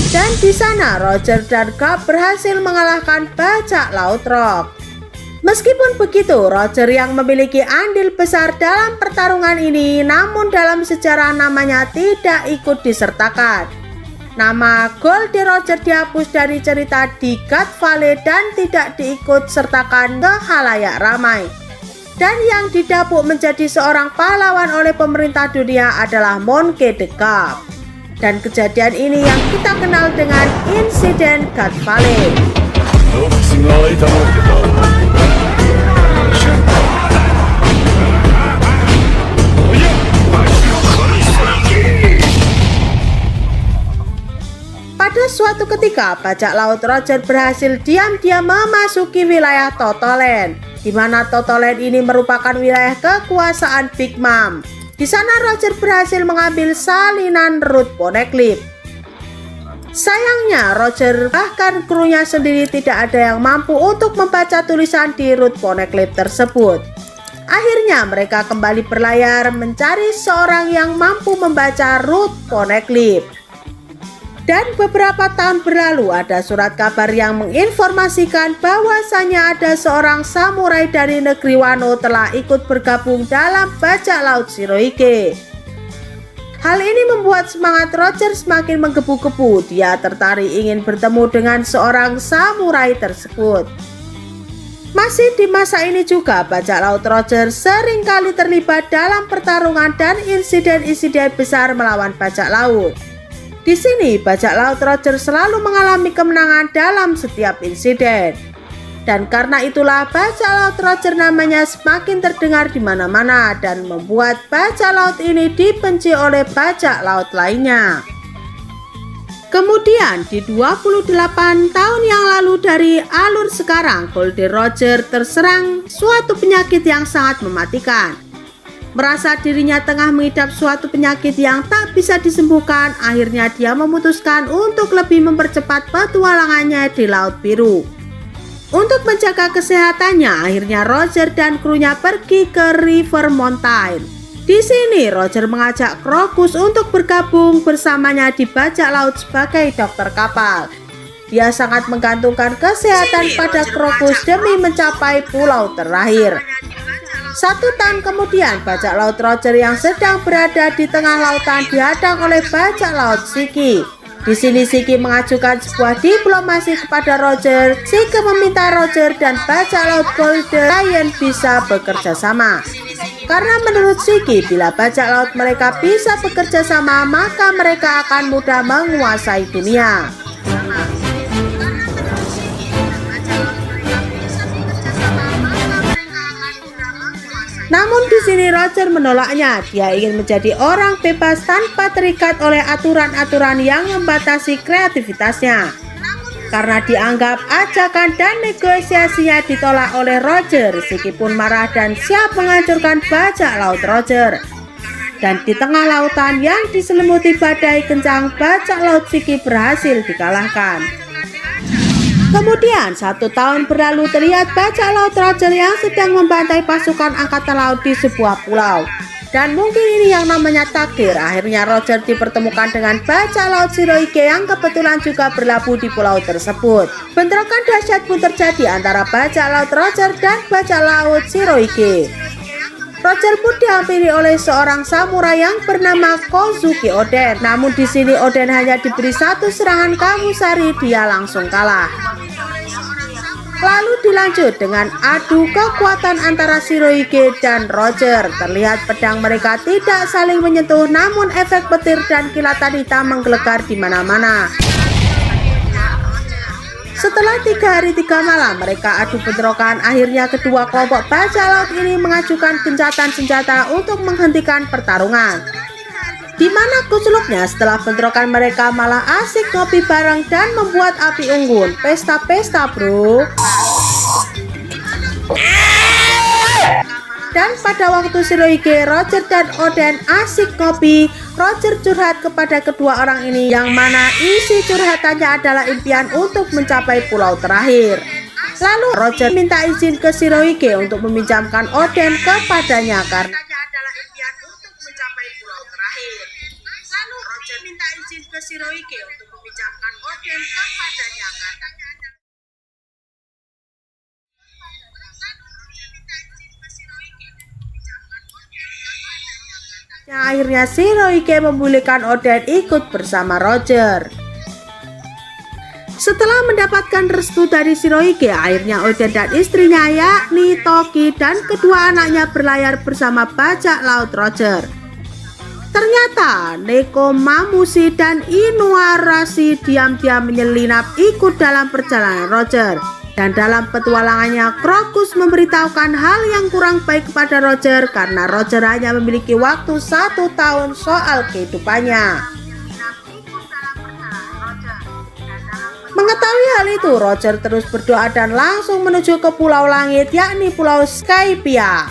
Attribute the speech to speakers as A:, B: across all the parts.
A: Dan di sana Roger dan Garp berhasil mengalahkan bajak laut Rock. Meskipun begitu, Roger yang memiliki andil besar dalam pertarungan ini, namun dalam sejarah namanya tidak ikut disertakan. Nama Goldie Roger dihapus dari cerita di God Valley dan tidak diikut sertakan ke halayak ramai. Dan yang didapuk menjadi seorang pahlawan oleh pemerintah dunia adalah Monkey the Garp. Dan kejadian ini yang kita kenal dengan insiden God Valley. Pada suatu ketika, bajak laut Roger berhasil diam-diam memasuki wilayah Totoland, di mana Totoland ini merupakan wilayah kekuasaan Big Mom. Di sana Roger berhasil mengambil salinan Root Poneglyph. Sayangnya Roger bahkan krunya sendiri tidak ada yang mampu untuk membaca tulisan di Root Poneglyph tersebut. Akhirnya mereka kembali berlayar mencari seorang yang mampu membaca Root Poneglyph. Dan beberapa tahun berlalu ada surat kabar yang menginformasikan bahwasanya ada seorang samurai dari negeri Wano telah ikut bergabung dalam bajak laut Shirohige. Hal ini membuat semangat Roger semakin menggebu-gebu. Dia tertarik ingin bertemu dengan seorang samurai tersebut. Masih di masa ini juga bajak laut Roger seringkali terlibat dalam pertarungan dan insiden-insiden besar melawan bajak laut. Di sini bajak laut Roger selalu mengalami kemenangan dalam setiap insiden. Dan karena itulah bajak laut Roger namanya semakin terdengar di mana-mana dan membuat bajak laut ini dibenci oleh bajak laut lainnya. Kemudian di 28 tahun yang lalu dari alur sekarang, Goldie Roger terserang suatu penyakit yang sangat mematikan. Merasa dirinya tengah mengidap suatu penyakit yang tak bisa disembuhkan, akhirnya dia memutuskan untuk lebih mempercepat petualangannya di Laut Biru. Untuk menjaga kesehatannya, akhirnya Roger dan krunya pergi ke River Mountain. Di sini Roger mengajak Crocus untuk bergabung bersamanya di bajak laut sebagai dokter kapal. Dia sangat menggantungkan kesehatan pada Crocus demi mencapai pulau terakhir. 1 tahun kemudian, bajak laut Roger yang sedang berada di tengah lautan dihadang oleh bajak laut Shiki. Di sini Shiki mengajukan sebuah diplomasi kepada Roger. Shiki meminta Roger dan bajak laut Golden Lion bisa bekerja sama. Karena menurut Shiki, bila bajak laut mereka bisa bekerja sama, maka mereka akan mudah menguasai dunia. Namun di sini Roger menolaknya. Dia ingin menjadi orang bebas tanpa terikat oleh aturan-aturan yang membatasi kreativitasnya. Karena dianggap ajakan dan negosiasinya ditolak oleh Roger, Shiki pun marah dan siap menghancurkan bajak laut Roger. Dan di tengah lautan yang diselimuti badai kencang, bajak laut Shiki berhasil dikalahkan. Kemudian 1 tahun berlalu, terlihat bajak laut Roger yang sedang membantai pasukan angkatan laut di sebuah pulau. Dan mungkin ini yang namanya takdir. Akhirnya Roger dipertemukan dengan bajak laut Shirohige yang kebetulan juga berlabuh di pulau tersebut. Bentrokan dahsyat pun terjadi antara bajak laut Roger dan bajak laut Shirohige. Roger pun dihampiri oleh seorang samurai yang bernama Kozuki Oden. Namun di sini Oden hanya diberi 1 serangan Kamusari, dia langsung kalah. Lalu dilanjut dengan adu kekuatan antara Shirohige dan Roger. Terlihat pedang mereka tidak saling menyentuh, namun efek petir dan kilatan hitam menggelegar di mana-mana. Setelah 3 hari 3 malam mereka adu bentrokan, akhirnya kedua kelompok bajak laut ini mengajukan gencatan senjata untuk menghentikan pertarungan. Di mana kuculuknya setelah bentrokan mereka malah asik ngopi bareng dan membuat api unggun. Pesta-pesta bro. Dan pada waktu Shirohige, Roger dan Oden asik ngopi, Roger curhat kepada kedua orang ini, yang mana isi curhatannya adalah impian untuk mencapai pulau terakhir. Lalu Roger minta izin ke Shirohige untuk meminjamkan Oden kepadanya karena Shirohige untuk membincangkan Oden kepadanya. Akhirnya Shirohige membolehkan Oden ikut bersama Roger. Setelah mendapatkan restu dari Shirohige, akhirnya Oden dan istrinya yakni Toki dan kedua anaknya berlayar bersama bajak laut Roger. Ternyata Neko Mamushi dan Inuarashi diam-diam menyelinap ikut dalam perjalanan Roger. Dan dalam petualangannya, Crocus memberitahukan hal yang kurang baik kepada Roger karena Roger hanya memiliki waktu 1 tahun soal kehidupannya. Mengetahui hal itu, Roger terus berdoa dan langsung menuju ke Pulau Langit, yakni Pulau Skypiea.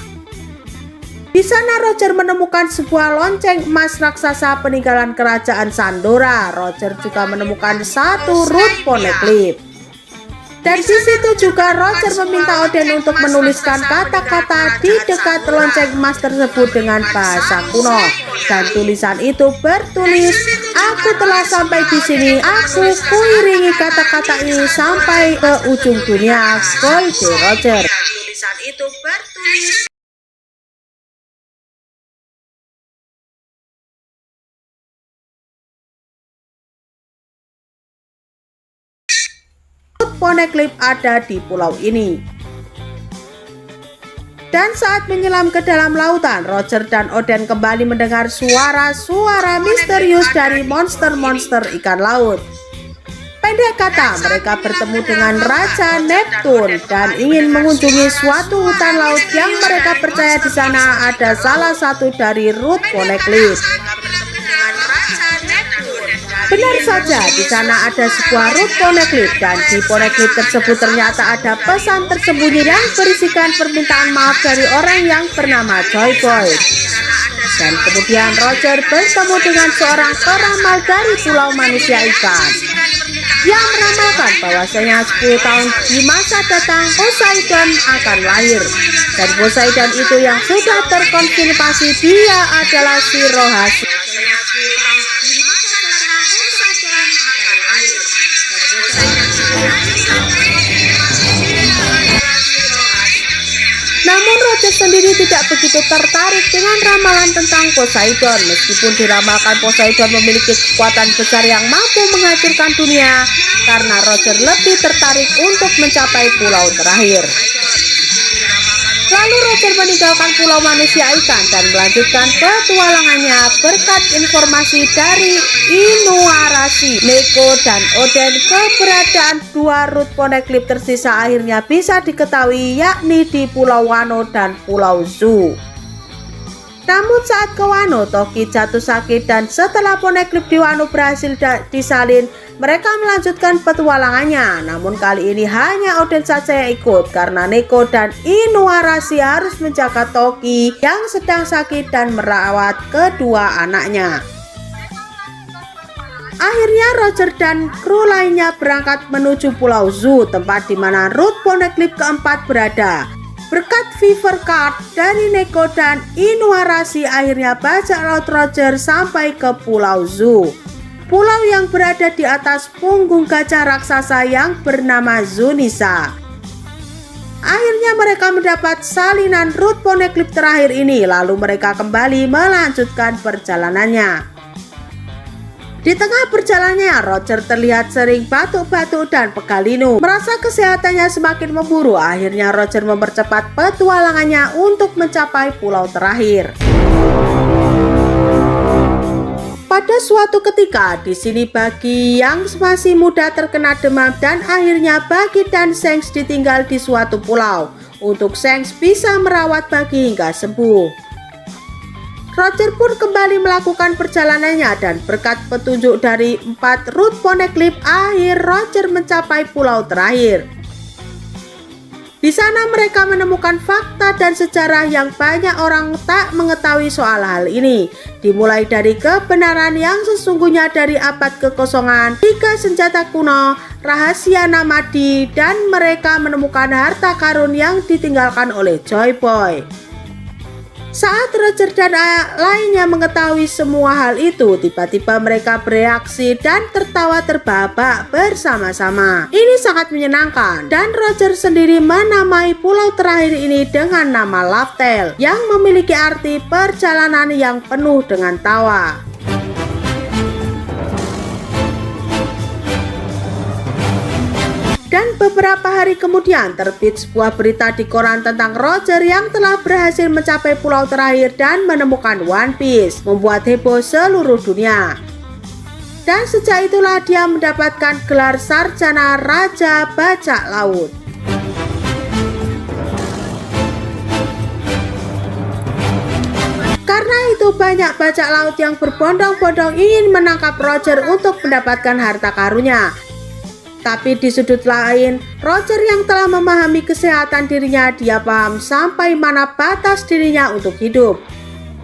A: Di sana Roger menemukan sebuah lonceng emas raksasa peninggalan kerajaan Sandora. Roger juga menemukan satu root poneglyph. Dan di situ juga Roger meminta Oden untuk menuliskan kata-kata di dekat lonceng emas tersebut dengan bahasa kuno. Dan tulisan itu bertulis, "Aku telah sampai di sini. Aku kuiringi kata-kata ini sampai ke ujung dunia." Gold Roger. Dan tulisan itu bertulis, poneglyph ada di pulau ini. Dan saat menyelam ke dalam lautan, Roger dan Oden kembali mendengar suara-suara misterius dari monster-monster ikan laut. Pendek kata, mereka bertemu dengan Raja Neptune dan ingin mengunjungi suatu hutan laut yang mereka percaya di sana ada salah satu dari root poneglyph. Benar saja, di sana ada sebuah root poneglyph dan di poneglyph tersebut ternyata ada pesan tersembunyi yang berisikan permintaan maaf dari orang yang bernama Joy Boy. Dan kemudian Roger bertemu dengan seorang peramal dari Pulau Manusia Ikan yang meramalkan bahwasanya 10 tahun di masa datang Poseidon akan lahir. Dan Poseidon itu yang sudah terkonfirmasi dia adalah Shirohashi. Namun Roger sendiri tidak begitu tertarik dengan ramalan tentang Poseidon. Meskipun diramalkan Poseidon memiliki kekuatan besar yang mampu menghancurkan dunia, karena Roger lebih tertarik untuk mencapai pulau terakhir. Lalu Roger meninggalkan Pulau Manusia Ikan dan melanjutkan petualangannya berkat informasi dari Inuarashi, Neko, dan Oden. Keberadaan dua root poneglyph tersisa akhirnya bisa diketahui, yakni di Pulau Wano dan Pulau Zu. Namun saat ke Wano, Toki jatuh sakit dan setelah poneglyph di Wano berhasil disalin, mereka melanjutkan petualangannya. Namun kali ini hanya Oden saja yang ikut karena Neko dan Inuarashi harus menjaga Toki yang sedang sakit dan merawat kedua anaknya. Akhirnya Roger dan kru lainnya berangkat menuju Pulau Zu, tempat di mana root poneglyph keempat berada. Berkat Fever Card dari Neko dan Inuarashi, akhirnya bajak laut Roger sampai ke Pulau Zu. Pulau yang berada di atas punggung gajah raksasa yang bernama Zunisa. Akhirnya mereka mendapat salinan root poneglyph terakhir ini, lalu mereka kembali melanjutkan perjalanannya. Di tengah perjalanannya, Roger terlihat sering batuk-batuk dan pegal linu. Merasa kesehatannya semakin memburuk, akhirnya Roger mempercepat petualangannya untuk mencapai pulau terakhir. Pada suatu ketika, di sini Bagi yang masih muda terkena demam dan akhirnya Bagi dan Shanks ditinggal di suatu pulau untuk Shanks bisa merawat Bagi hingga sembuh. Roger pun kembali melakukan perjalanannya dan berkat petunjuk dari 4 root poneglyph, akhir Roger mencapai pulau terakhir. Di sana mereka menemukan fakta dan sejarah yang banyak orang tak mengetahui soal hal ini. Dimulai dari kebenaran yang sesungguhnya dari abad kekosongan, 3 senjata kuno, rahasia Namadi, dan mereka menemukan harta karun yang ditinggalkan oleh Joy Boy. Saat Roger dan lainnya mengetahui semua hal itu, tiba-tiba mereka bereaksi dan tertawa terbahak bersama-sama. Ini sangat menyenangkan, dan Roger sendiri menamai pulau terakhir ini dengan nama Love yang memiliki arti perjalanan yang penuh dengan tawa. Dan beberapa hari kemudian terbit sebuah berita di koran tentang Roger yang telah berhasil mencapai pulau terakhir dan menemukan One Piece, membuat heboh seluruh dunia. Dan sejak itulah dia mendapatkan gelar sarjana Raja Bajak Laut. Karena itu banyak bajak laut yang berbondong-bondong ingin menangkap Roger untuk mendapatkan harta karunnya. Tapi di sudut lain, Roger yang telah memahami kesehatan dirinya, dia paham sampai mana batas dirinya untuk hidup.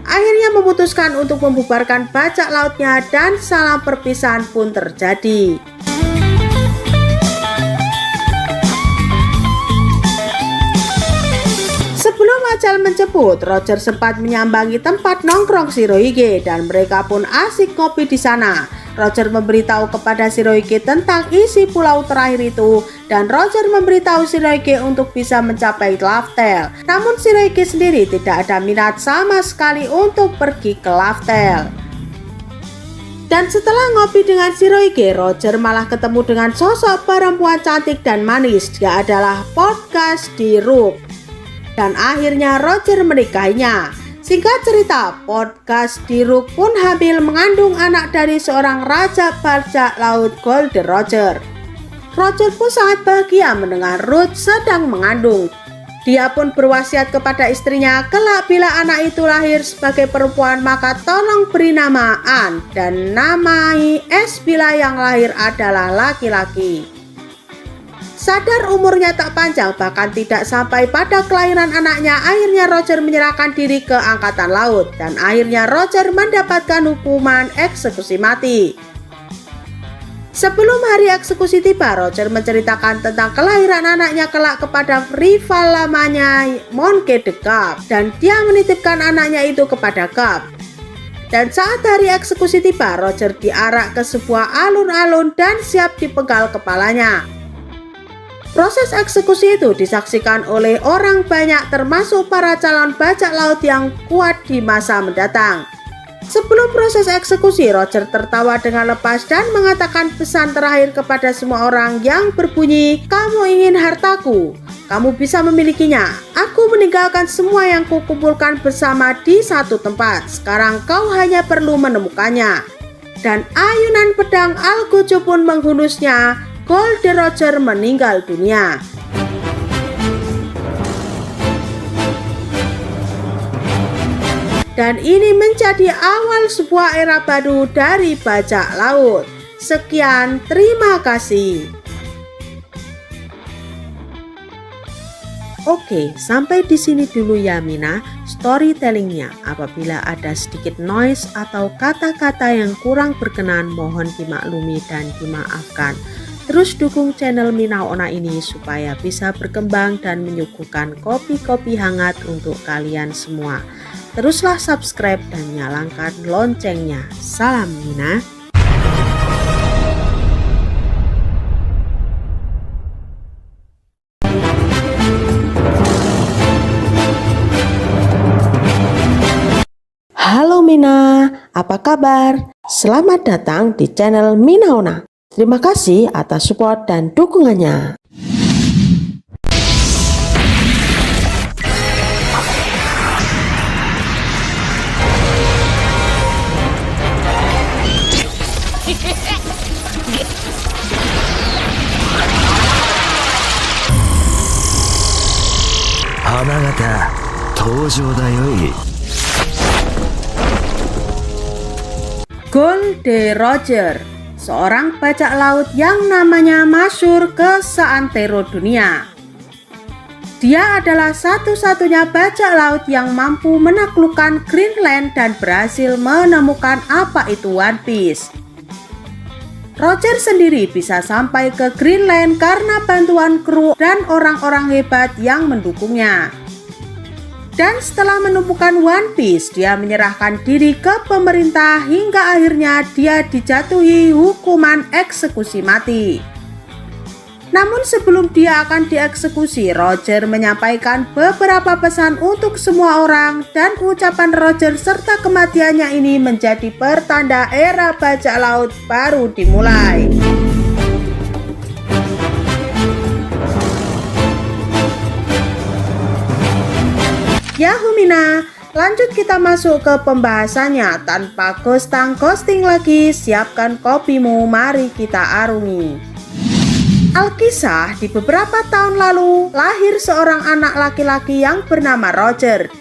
A: Akhirnya memutuskan untuk membubarkan bajak lautnya dan salam perpisahan pun terjadi. Sebelum ajal menjemput, Roger sempat menyambangi tempat nongkrong Shirohige dan mereka pun asik ngopi di sana. Roger memberitahu kepada Shirohige tentang isi pulau terakhir itu dan Roger memberitahu Shirohige untuk bisa mencapai Love. Namun Shirohige sendiri tidak ada minat sama sekali untuk pergi ke Love. Dan setelah ngopi dengan Shirohige, Roger malah ketemu dengan sosok perempuan cantik dan manis. Dia adalah Podcast Diruk. Dan akhirnya Roger menikahinya. Singkat cerita, Podcast Diruk pun hamil mengandung anak dari seorang raja bajak laut Golden Roger. Roger pun sangat bahagia mendengar Ruth sedang mengandung. Dia pun berwasiat kepada istrinya, kelak bila anak itu lahir sebagai perempuan maka tolong beri nama Anne dan namai Es bila yang lahir adalah laki-laki. Sadar umurnya tak panjang, bahkan tidak sampai pada kelahiran anaknya, akhirnya Roger menyerahkan diri ke angkatan laut dan akhirnya Roger mendapatkan hukuman eksekusi mati. Sebelum hari eksekusi tiba, Roger menceritakan tentang kelahiran anaknya kelak kepada rival lamanya Monkey D. Garp dan dia menitipkan anaknya itu kepada Garp. Dan saat hari eksekusi tiba, Roger diarak ke sebuah alun-alun dan siap dipenggal kepalanya. Proses eksekusi itu disaksikan oleh orang banyak termasuk para calon bajak laut yang kuat di masa mendatang. Sebelum proses eksekusi, Roger tertawa dengan lepas dan mengatakan pesan terakhir kepada semua orang yang berbunyi, "Kamu ingin hartaku, kamu bisa memilikinya. Aku meninggalkan semua yang kukumpulkan bersama di satu tempat. Sekarang kau hanya perlu menemukannya." Dan ayunan pedang Al-Gojo pun menghunusnya. Golden Roger meninggal dunia. Dan ini menjadi awal sebuah era baru dari bajak laut. Sekian, terima kasih. Oke, sampai di sini dulu ya Mina storytellingnya. Apabila ada sedikit noise atau kata-kata yang kurang berkenan, mohon dimaklumi dan dimaafkan. Terus dukung channel Mina Ona ini supaya bisa berkembang dan menyuguhkan kopi-kopi hangat untuk kalian semua. Teruslah subscribe dan nyalakan loncengnya. Salam Mina. Halo Mina, apa kabar? Selamat datang di channel Mina Ona. Terima kasih atas support dan dukungannya.
B: Hamagata, toujou da yoi.
A: Golden Roger, seorang bajak laut yang namanya masyhur ke seantero dunia. Dia adalah satu-satunya bajak laut yang mampu menaklukkan Greenland dan berhasil menemukan apa itu One Piece. Roger sendiri bisa sampai ke Greenland karena bantuan kru dan orang-orang hebat yang mendukungnya. Dan setelah menumpukan One Piece, dia menyerahkan diri ke pemerintah hingga akhirnya dia dijatuhi hukuman eksekusi mati. Namun sebelum dia akan dieksekusi, Roger menyampaikan beberapa pesan untuk semua orang, dan ucapan Roger serta kematiannya ini menjadi pertanda era bajak laut baru dimulai. Yahumina, lanjut kita masuk ke pembahasannya. Tanpa ghosting lagi, siapkan kopimu, mari kita arungi. Alkisah, di beberapa tahun lalu lahir seorang anak laki-laki yang bernama Roger,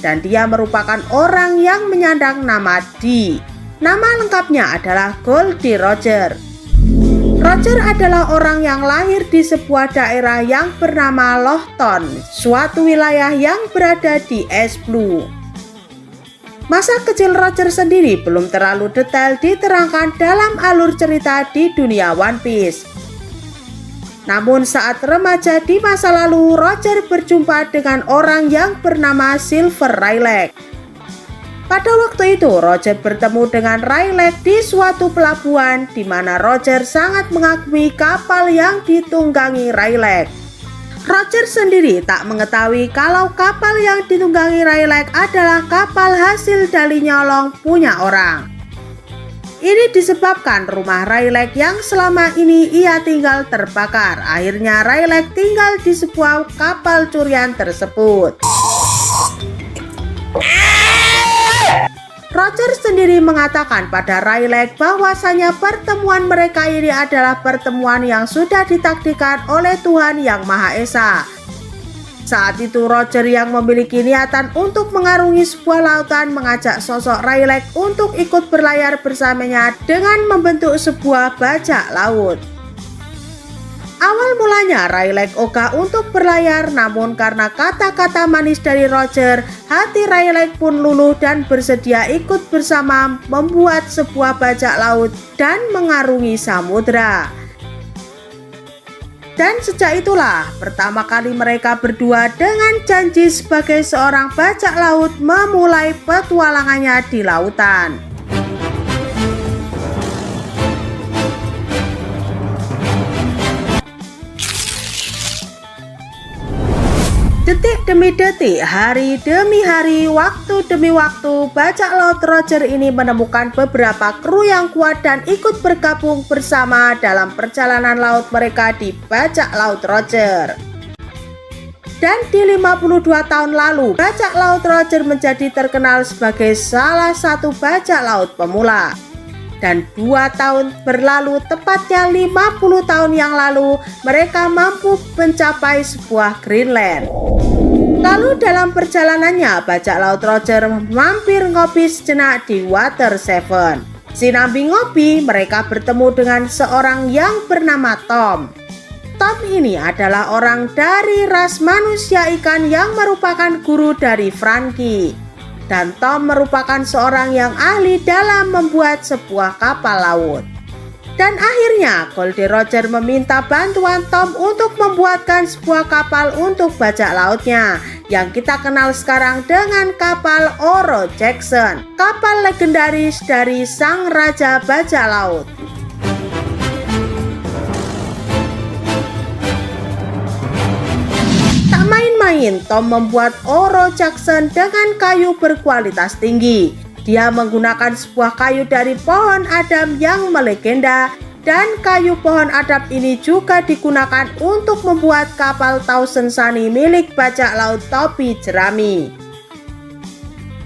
A: dan dia merupakan orang yang menyandang nama D. Nama lengkapnya adalah Goldie Roger. Roger adalah orang yang lahir di sebuah daerah yang bernama Lohton, suatu wilayah yang berada di es Blue. Masa kecil Roger sendiri belum terlalu detail diterangkan dalam alur cerita di dunia One Piece. Namun saat remaja di masa lalu, Roger berjumpa dengan orang yang bernama Silver Rayleigh. Pada waktu itu, Roger bertemu dengan Rayleigh di suatu pelabuhan di mana Roger sangat mengagumi kapal yang ditunggangi Rayleigh. Roger sendiri tak mengetahui kalau kapal yang ditunggangi Rayleigh adalah kapal hasil dari nyolong punya orang. Ini disebabkan rumah Rayleigh yang selama ini ia tinggal terbakar. Akhirnya Rayleigh tinggal di sebuah kapal curian tersebut. Roger sendiri mengatakan pada Rayleigh bahwasanya pertemuan mereka ini adalah pertemuan yang sudah ditakdirkan oleh Tuhan Yang Maha Esa. Saat itu Roger yang memiliki niatan untuk mengarungi sebuah lautan mengajak sosok Rayleigh untuk ikut berlayar bersamanya dengan membentuk sebuah bajak laut. Awal mulanya Rayleigh ogah untuk berlayar, namun karena kata-kata manis dari Roger, hati Rayleigh pun luluh dan bersedia ikut bersama membuat sebuah bajak laut dan mengarungi samudra. Dan sejak itulah pertama kali mereka berdua dengan janji sebagai seorang bajak laut memulai petualangannya di lautan. Detik demi detik, hari demi hari, waktu demi waktu, bajak laut Roger ini menemukan beberapa kru yang kuat dan ikut bergabung bersama dalam perjalanan laut mereka di bajak laut Roger. Dan di 52 tahun lalu, bajak laut Roger menjadi terkenal sebagai salah satu bajak laut pemula. Dan 2 tahun berlalu, tepatnya 50 tahun yang lalu, mereka mampu mencapai sebuah Greenland. Lalu dalam perjalanannya, bajak laut Roger mampir ngopi sejenak di Water Seven. Sinambi ngopi, mereka bertemu dengan seorang yang bernama Tom. Tom ini adalah orang dari ras manusia ikan yang merupakan guru dari Franky. Dan Tom merupakan seorang yang ahli dalam membuat sebuah kapal laut. Dan akhirnya Goldie Roger meminta bantuan Tom untuk membuatkan sebuah kapal untuk bajak lautnya yang kita kenal sekarang dengan kapal Oro Jackson, kapal legendaris dari sang raja bajak laut. Tak main-main, Tom membuat Oro Jackson dengan kayu berkualitas tinggi. Dia menggunakan sebuah kayu dari pohon Adam yang melegenda, dan kayu pohon Adam ini juga digunakan untuk membuat kapal Thousand Sunny milik bajak laut topi jerami.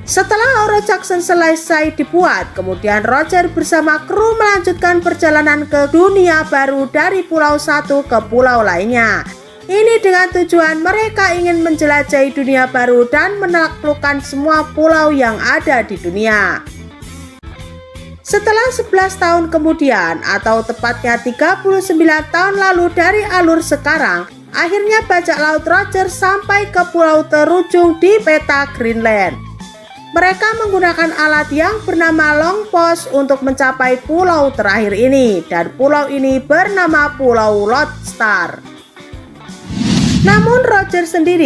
A: Setelah Oro Jackson selesai dibuat, kemudian Roger bersama kru melanjutkan perjalanan ke dunia baru dari pulau satu ke pulau lainnya. Ini dengan tujuan mereka ingin menjelajahi dunia baru dan menaklukkan semua pulau yang ada di dunia. Setelah 11 tahun kemudian, atau tepatnya 39 tahun lalu dari alur sekarang, akhirnya bajak laut Roger sampai ke pulau terujung di peta Greenland. Mereka menggunakan alat yang bernama Long Post untuk mencapai pulau terakhir ini, dan pulau ini bernama Pulau Lodestar. Namun Roger sendiri